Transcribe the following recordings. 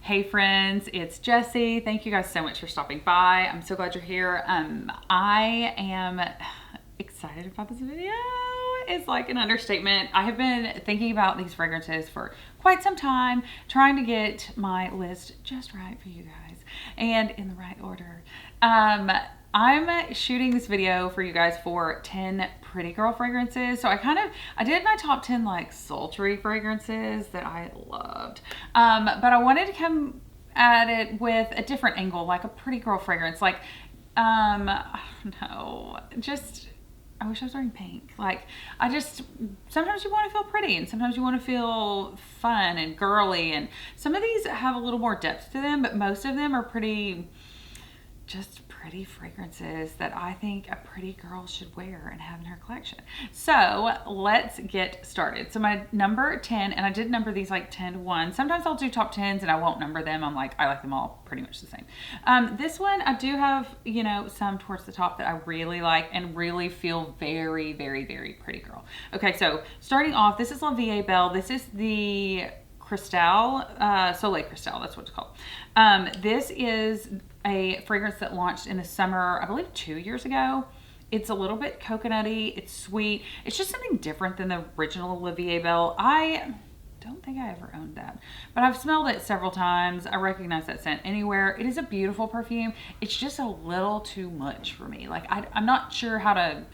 Hey friends, it's Jessi. Thank you guys so much for stopping by. I'm so glad you're here. I am excited about this video. It's like an understatement. I have been thinking about these fragrances for quite some time, trying to get my list just right for you guys and in the right order. I'm shooting this video for you guys for 10 pretty girl fragrances. So I did my top 10 like sultry fragrances that I loved. But I wanted to come at it with a different angle, like a pretty girl fragrance. Like, I don't know, just, I wish I was wearing pink. Like, sometimes you want to feel pretty and sometimes you want to feel fun and girly. And some of these have a little more depth to them, but most of them are just pretty fragrances that I think a pretty girl should wear and have in her collection. So let's get started. So my number 10, and I did number these like 10 to 1. Sometimes I'll do top 10s and I won't number them. I like them all pretty much the same. This one, I do have, some towards the top that I really like and really feel very, very, very pretty girl. Okay, so starting off, this is La Vie Est Belle. This is the Cristal, Soleil Cristal, that's what it's called. This is a fragrance that launched in the summer, I believe 2 years ago. It's a little bit coconutty, it's sweet. It's just something different than the original La Vie Est Belle. I don't think I ever owned that, but I've smelled it several times. I recognize that scent anywhere. It is a beautiful perfume. It's just a little too much for me. Like, I'm not sure how to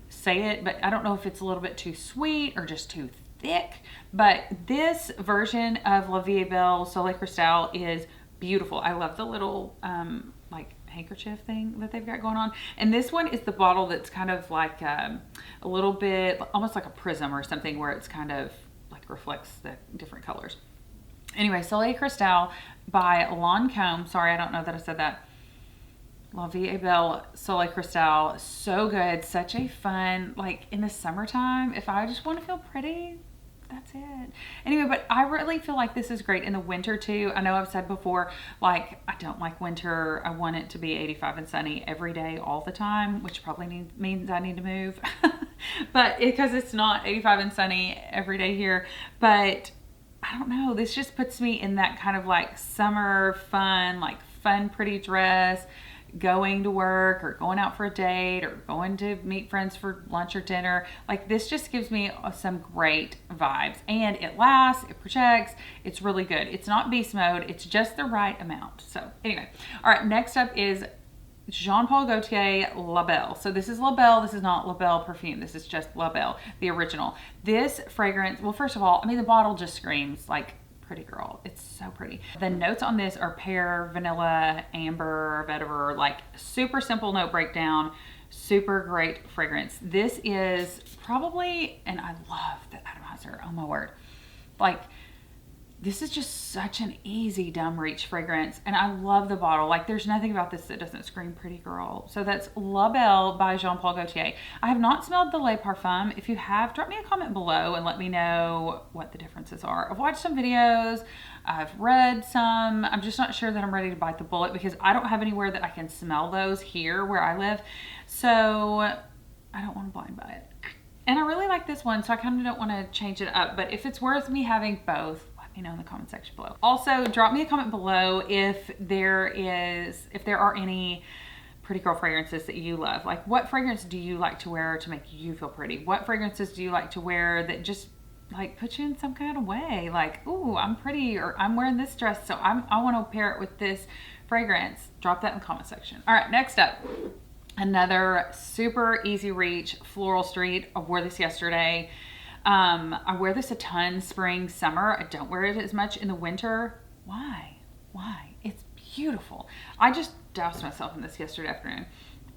say it, but I don't know if it's a little bit too sweet or just too thick. But this version of La Vie Est Belle Soleil Cristal is beautiful. I love the little like handkerchief thing that they've got going on. And this one is the bottle that's kind of like a little bit almost like a prism or something, where it's kind of like reflects the different colors. Anyway, Soleil Cristal by Lancôme. Sorry, I don't know that I said that. La Vie Est Belle Soleil Cristal. So good. Such a fun, like in the summertime, if I just want to feel pretty, that's it. Anyway, but I really feel like this is great in the winter too. I know I've said before, like, I don't like winter. I want it to be 85 and sunny every day, all the time, which probably means I need to move. But because it's not 85 and sunny every day here. But I don't know, this just puts me in that kind of like summer fun, like fun, pretty dress, going to work or going out for a date or going to meet friends for lunch or dinner. Like, this just gives me some great vibes, and it lasts, it protects, it's really good. It's not beast mode, it's just the right amount. So anyway, all right, next up is Jean Paul Gaultier La Belle. So this is La Belle, this is not La Belle perfume, this is just La Belle, the original. This fragrance, well, first of all, I mean, the bottle just screams like pretty girl. It's so pretty. The notes on this are pear, vanilla, amber, vetiver, like super simple note breakdown, super great fragrance. This is probably, and I love the atomizer, oh my word. Like, this is just such an easy dumb reach fragrance, and I love the bottle. Like, there's nothing about this that doesn't scream pretty girl. So that's La Belle by Jean Paul Gaultier. I have not smelled the Le Parfum. If you have, drop me a comment below and let me know what the differences are. I've watched some videos, I've read some. I'm just not sure that I'm ready to bite the bullet because I don't have anywhere that I can smell those here where I live. So I don't want to blind buy it. And I really like this one, so I kind of don't want to change it up. But if it's worth me having both, in the comment section below. Also, drop me a comment below if there are any pretty girl fragrances that you love. Like, what fragrance do you like to wear to make you feel pretty? What fragrances do you like to wear that just like put you in some kind of way? Like, ooh, I'm pretty, or I'm wearing this dress, so I want to pair it with this fragrance. Drop that in the comment section. All right, next up, another super easy reach, Floral Street. I wore this yesterday. I wear this a ton spring, summer. I don't wear it as much in the winter. Why? It's beautiful. I just doused myself in this yesterday afternoon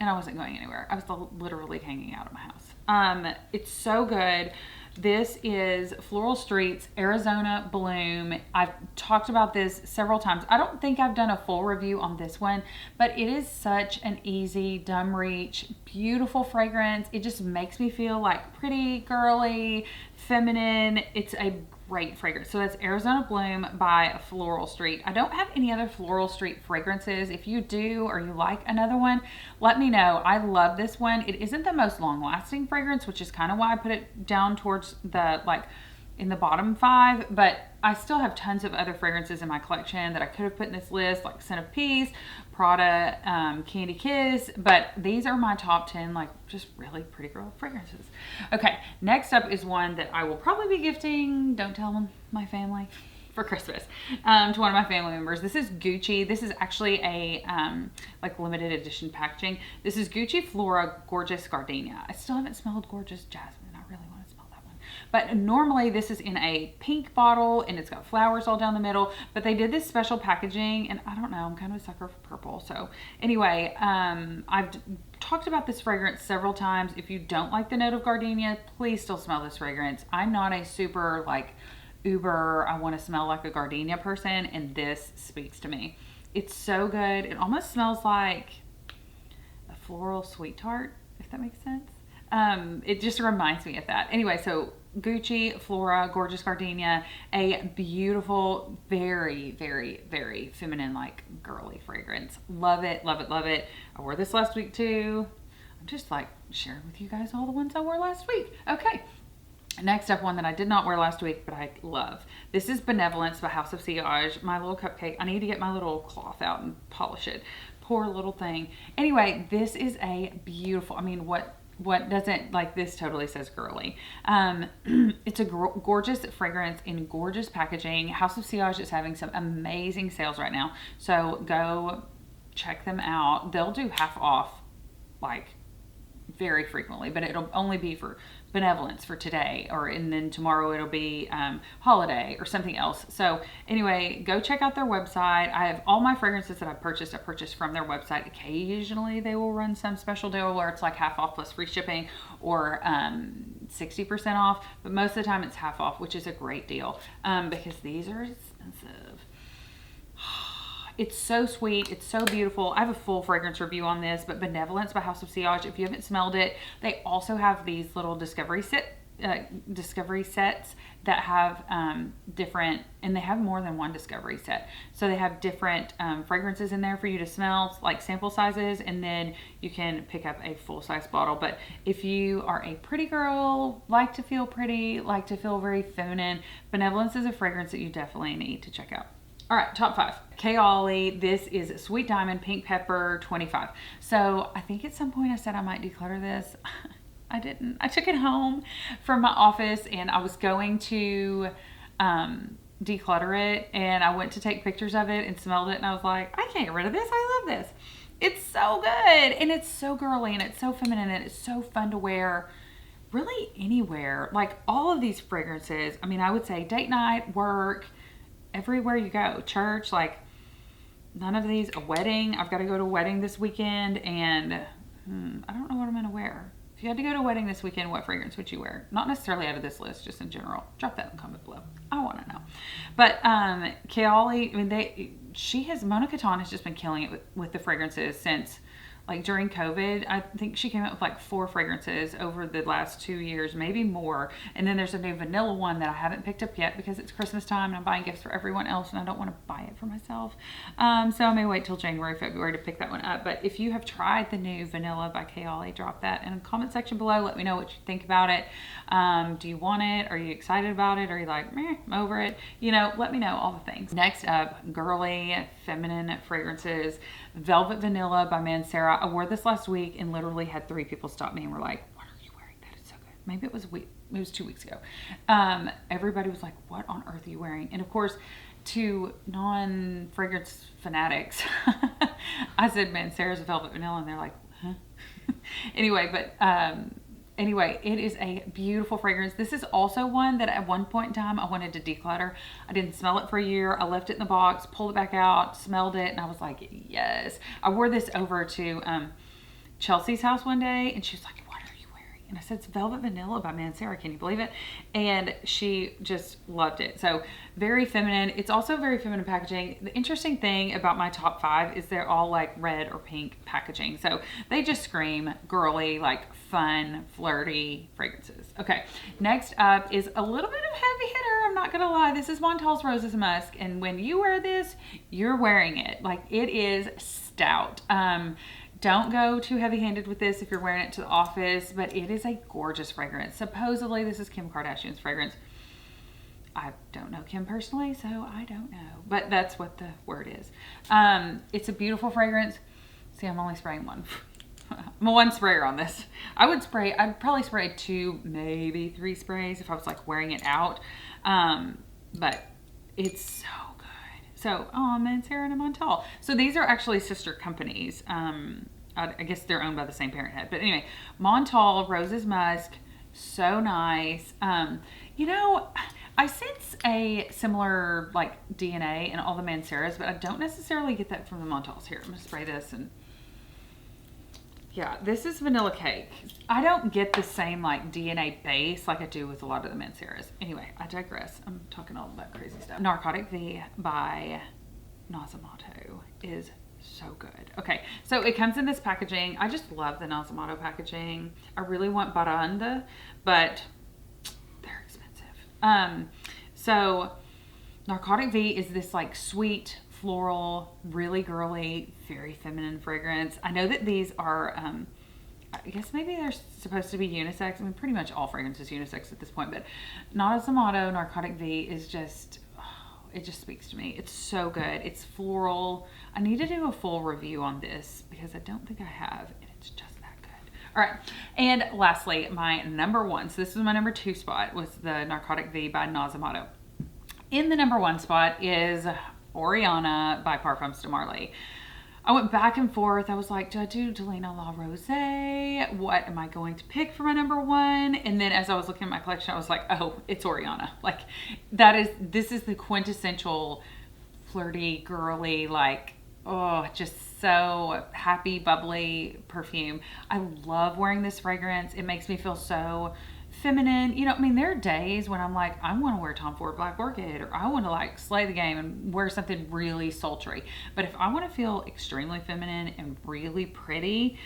and I wasn't going anywhere. I was literally hanging out at my house. It's so good. This is Floral Street's Arizona Bloom. I've talked about this several times. I don't think I've done a full review on this one, but it is such an easy, dumb reach, beautiful fragrance. It just makes me feel like pretty, girly, feminine. It's a great fragrance. So that's Arizona Bloom by Floral Street. I don't have any other Floral Street fragrances. If you do, or you like another one, let me know. I love this one. It isn't the most long lasting fragrance, which is kind of why I put it down towards the, like, in the bottom 5, but I still have tons of other fragrances in my collection that I could have put in this list, like Scent of Peace, Prada, Candy Kiss, but these are my top 10, like, just really pretty girl fragrances. Okay, next up is one that I will probably be gifting, don't tell them, my family, for Christmas, to one of my family members. This is Gucci. This is actually a like limited edition packaging. This is Gucci Flora Gorgeous Gardenia. I still haven't smelled Gorgeous Jasmine. I really want to smell that one. But normally this is in a pink bottle and it's got flowers all down the middle, but they did this special packaging and I don't know, I'm kind of a sucker for purple. So anyway, I've talked about this fragrance several times. If you don't like the note of gardenia, please still smell this fragrance. I'm not a super like uber I want to smell like a gardenia person, and this speaks to me. It's so good. It almost smells like a floral sweet tart, if that makes sense. It just reminds me of that. Anyway, so Gucci Flora Gorgeous Gardenia, a beautiful, very, very, very feminine, like girly fragrance. Love it, love it, love it. I wore this last week too. I'm just like sharing with you guys all the ones I wore last week. Okay. Next up, one that I did not wear last week, but I love. This is Benevolence by House of Sillage. My little cupcake. I need to get my little cloth out and polish it. Poor little thing. Anyway, this is a beautiful, I mean, what doesn't, like, this totally says girly. It's a gorgeous fragrance in gorgeous packaging. House of Sillage is having some amazing sales right now. So go check them out. They'll do half off, like, very frequently, but it'll only be for Benevolence for today, and then tomorrow it'll be holiday or something else. So anyway, go check out their website. I have all my fragrances that I purchased from their website. Occasionally they will run some special deal where it's like half off plus free shipping or 60% off, but most of the time it's half off, which is a great deal because these are expensive. It's so sweet. It's so beautiful. I have a full fragrance review on this, but Benevolence by House of Sillage, if you haven't smelled it, they also have these little discovery sets that have different, and they have more than one discovery set. So they have different fragrances in there for you to smell, like sample sizes, and then you can pick up a full-size bottle. But if you are a pretty girl, like to feel pretty, like to feel very feminine, Benevolence is a fragrance that you definitely need to check out. All right, top 5. Kayali, this is Sweet Diamond Pink Pepper 25. So I think at some point I said I might declutter this. I didn't. I took it home from my office and I was going to declutter it, and I went to take pictures of it and smelled it, and I was like, I can't get rid of this. I love this. It's so good, and it's so girly, and it's so feminine, and it's so fun to wear really anywhere. Like all of these fragrances, I mean, I would say date night, work, everywhere you go, church, like none of these, a wedding. I've got to go to a wedding this weekend, and I don't know what I'm going to wear. If you had to go to a wedding this weekend, what fragrance would you wear? Not necessarily out of this list, just in general. Drop that in the comment below. I want to know. But Kayali, I mean, Mona Katan has just been killing it with the fragrances since, like, during COVID. I think she came out with like 4 fragrances over the last 2 years, maybe more. And then there's a new vanilla one that I haven't picked up yet because it's Christmas time and I'm buying gifts for everyone else and I don't want to buy it for myself. So I may wait till January, February to pick that one up. But if you have tried the new vanilla by Kayali, drop that in the comment section below. Let me know what you think about it. Do you want it? Are you excited about it? Are you like, meh, I'm over it? You know, let me know all the things. Next up, girly, feminine fragrances. Velvet Vanilla by Mancera. I wore this last week and literally had 3 people stop me and were like, what are you wearing? That is so good. Maybe it was 2 weeks ago. Everybody was like, what on earth are you wearing? And of course, to non-fragrance fanatics, I said Mancera's Velvet Vanilla, and they're like, huh? Anyway, it is a beautiful fragrance. This is also one that at one point in time I wanted to declutter. I didn't smell it for a year. I left it in the box, pulled it back out, smelled it, and I was like, yes. I wore this over to Chelsea's house one day, and she was like, what are you wearing? And I said, it's Velvet Vanilla by Mancera. Can you believe it? And she just loved it. So very feminine. It's also very feminine packaging. The interesting thing about my top 5 is they're all like red or pink packaging. So they just scream girly, like fun, flirty fragrances. Okay, next up is a little bit of heavy hitter. I'm not gonna lie. This is Montal's Roses Musk, and when you wear this, you're wearing it. Like, it is stout. Don't go too heavy-handed with this if you're wearing it to the office, but it is a gorgeous fragrance. Supposedly, this is Kim Kardashian's fragrance. I don't know Kim personally, so I don't know. But that's what the word is. It's a beautiful fragrance. See, I'm only spraying one. I'm a one sprayer on this. I'd probably spray 2, maybe 3 sprays if I was like wearing it out. But it's so good. So, Mancera and Montal. So these are actually sister companies. I guess they're owned by the same parent head. But anyway, Montal, Roses Musk, so nice. You know, I sense a similar like DNA in all the Manceras, but I don't necessarily get that from the Montals. Here, I'm gonna spray this and yeah, this is vanilla cake. I don't get the same like DNA base like I do with a lot of the Manceras. Anyway, I digress. I'm talking all that crazy stuff. Narcotic Vie by Nasomato is so good. Okay, so it comes in this packaging. I just love the Nasomato packaging. I really want Baranda, but they're expensive. So Narcotic Vie is this like sweet, floral, really girly, very feminine fragrance. I know that these are, I guess maybe they're supposed to be unisex. I mean, pretty much all fragrance is unisex at this point, but Nasomato Narcotic Vie is just, it just speaks to me. It's so good. It's floral. I need to do a full review on this because I don't think I have, and it's just that good. All right, and lastly, my number 1. So this is my number 2 spot, was the Narcotic Vie by Nasomato. In the number 1 spot is Oriana by Parfums de Marly. I went back and forth. I was like, do I do Delina La Rose? What am I going to pick for my number 1? And then as I was looking at my collection, I was like, oh, it's Oriana. Like this is the quintessential flirty, girly, like, oh, just so happy, bubbly perfume. I love wearing this fragrance. It makes me feel so feminine. You know, I mean, there are days when I'm like, I want to wear Tom Ford Black Orchid, or I want to like slay the game and wear something really sultry. But if I want to feel extremely feminine and really pretty,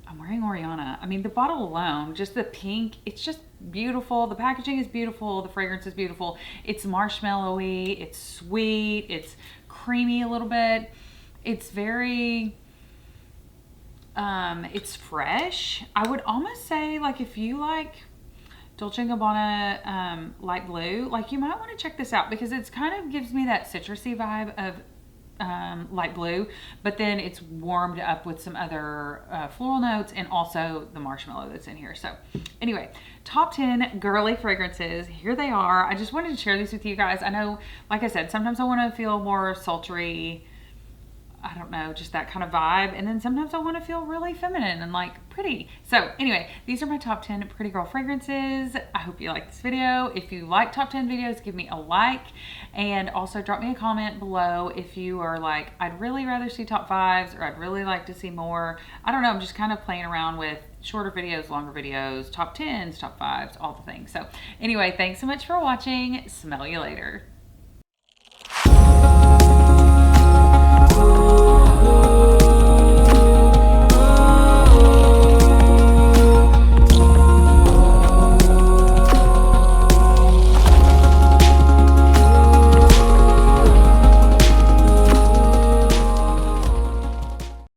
I'm wearing Oriana. I mean, the bottle alone, just the pink, it's just beautiful. The packaging is beautiful. The fragrance is beautiful. It's marshmallowy. It's sweet. It's creamy a little bit. It's very, it's fresh. I would almost say, like, if you like Dolce & Gabbana light blue, like, you might want to check this out because it's kind of gives me that citrusy vibe of light blue, but then it's warmed up with some other floral notes and also the marshmallow that's in here. So anyway, top 10 girly fragrances, here they are. I just wanted to share these with you guys. I know, like I said, sometimes I want to feel more sultry, I don't know, just that kind of vibe. And then sometimes I want to feel really feminine and like pretty. So anyway, these are my top 10 pretty girl fragrances. I hope you like this video. If you like top 10 videos, give me a like, and also drop me a comment below if you are like, I'd really rather see top 5s, or I'd really like to see more. I don't know, I'm just kind of playing around with shorter videos, longer videos, top 10s, top 5s, all the things. So anyway, thanks so much for watching. Smell you later.